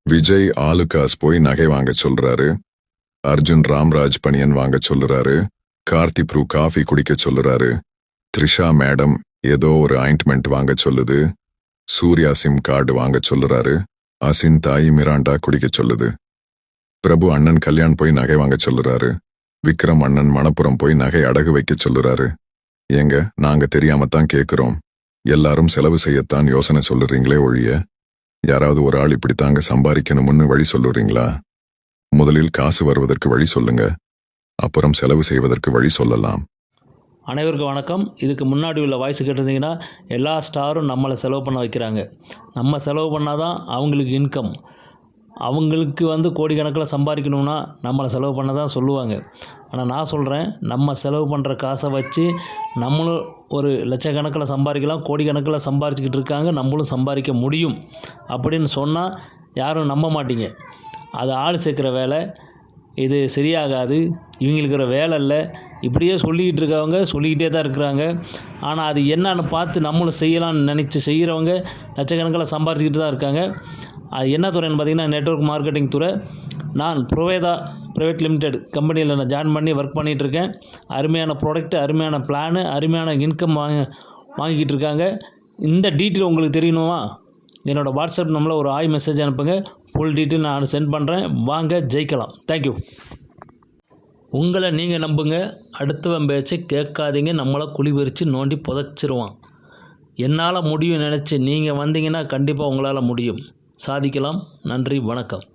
விஜய் ஆலுகாஸ் போய் நகை வாங்க சொல்றாரு. அர்ஜுன் ராம்ராஜ் பனியன் வாங்க சொல்லுறாரு. கார்த்தி ப்ரூ காஃபி குடிக்க சொல்லுறாரு. த்ரிஷா மேடம் ஏதோ ஒரு ஆயின்ட்மெண்ட் வாங்க சொல்லுது. சூர்யா சிம் கார்டு வாங்க சொல்லுறாரு. அசின் தாய் மிராண்டா குடிக்க சொல்லுது. பிரபு அண்ணன் கல்யாண் போய் நகை வாங்க சொல்லுறாரு. விக்ரம் அண்ணன் மணப்புறம் போய் நகை அடகு வைக்க சொல்லுறாரு. ஏங்க, நாங்க தெரியாமத்தான் கேக்குறோம். எல்லாரும் செலவு செய்யத்தான் யோசனை சொல்லுறீங்களே ஒழிய யாராவது ஒரு ஆள் இப்படித்தாங்க சம்பாதிக்கணும்னு வழி சொல்லுறீங்களா? முதலில் காசு வருவதற்கு வழி சொல்லுங்க, அப்புறம் செலவு செய்வதற்கு வழி சொல்லலாம். அனைவருக்கும் வணக்கம். இதுக்கு முன்னாடி உள்ள வாய்ஸ் கேட்டிருந்தீங்கன்னா, எல்லா ஸ்டாரும் நம்மளை செலவு பண்ண வைக்கிறாங்க. நம்ம செலவு பண்ணால் தான் அவங்களுக்கு இன்கம். அவங்களுக்கு கோடிக்கணக்கில் சம்பாதிக்கணும்னா நம்மளை செலவு பண்ண தான் சொல்லுவாங்க. ஆனால் நான் சொல்கிறேன், நம்ம செலவு பண்ணுற காசை வச்சு நம்மளும் ஒரு லட்சக்கணக்கில் சம்பாதிக்கலாம், கோடிக்கணக்கில் சம்பாரிச்சிக்கிட்டு இருக்காங்க, நம்மளும் சம்பாதிக்க முடியும் அப்படின்னு சொன்னால் யாரும் நம்ப மாட்டீங்க. அது ஆள் சேர்க்குற வேலை, இது சரியாகாது, இவங்களுக்கு ஒரு வேலை இல்லை, இப்படியே சொல்லிக்கிட்டு இருக்கவங்க சொல்லிக்கிட்டே தான் இருக்கிறாங்க. ஆனால் அது என்னன்னு பார்த்து நம்மளும் செய்யலாம்னு நினச்சி செய்கிறவங்க லட்சக்கணக்கில் சம்பாரிச்சிக்கிட்டு தான் இருக்காங்க. அது என்ன துறைன்னு பார்த்திங்கன்னா, நெட்வொர்க் மார்க்கெட்டிங் துறை. நான் ப்ரொவேதா ப்ரைவேட் லிமிடெட் கம்பெனியில் நான் ஜாயின் பண்ணி ஒர்க் பண்ணிகிட்ருக்கேன். அருமையான ப்ராடக்ட்டு, அருமையான பிளானு, அருமையான இன்கம் வாங்கிக்கிட்டு இருக்காங்க. இந்த டீட்டெயில் உங்களுக்கு தெரியணுமா? என்னோடய வாட்ஸ்அப் நம்பரில் ஒரு மெசேஜ் அனுப்புங்க. ஃபுல் டீட்டெயில் நான் சென்ட் பண்ணுறேன். வாங்க ஜெயிக்கலாம். தேங்க்யூ. உங்களை நீங்கள் நம்புங்க, அடுத்தவன் பேச்சை கேட்காதீங்க. நம்மளை குழி பறித்து நோண்டி புதைச்சிருவான். என்னால் முடியும் நினச்சி நீங்கள் வந்தீங்கன்னா கண்டிப்பாக உங்களால் முடியும், சாதிக்கலாம். நன்றி, வணக்கம்.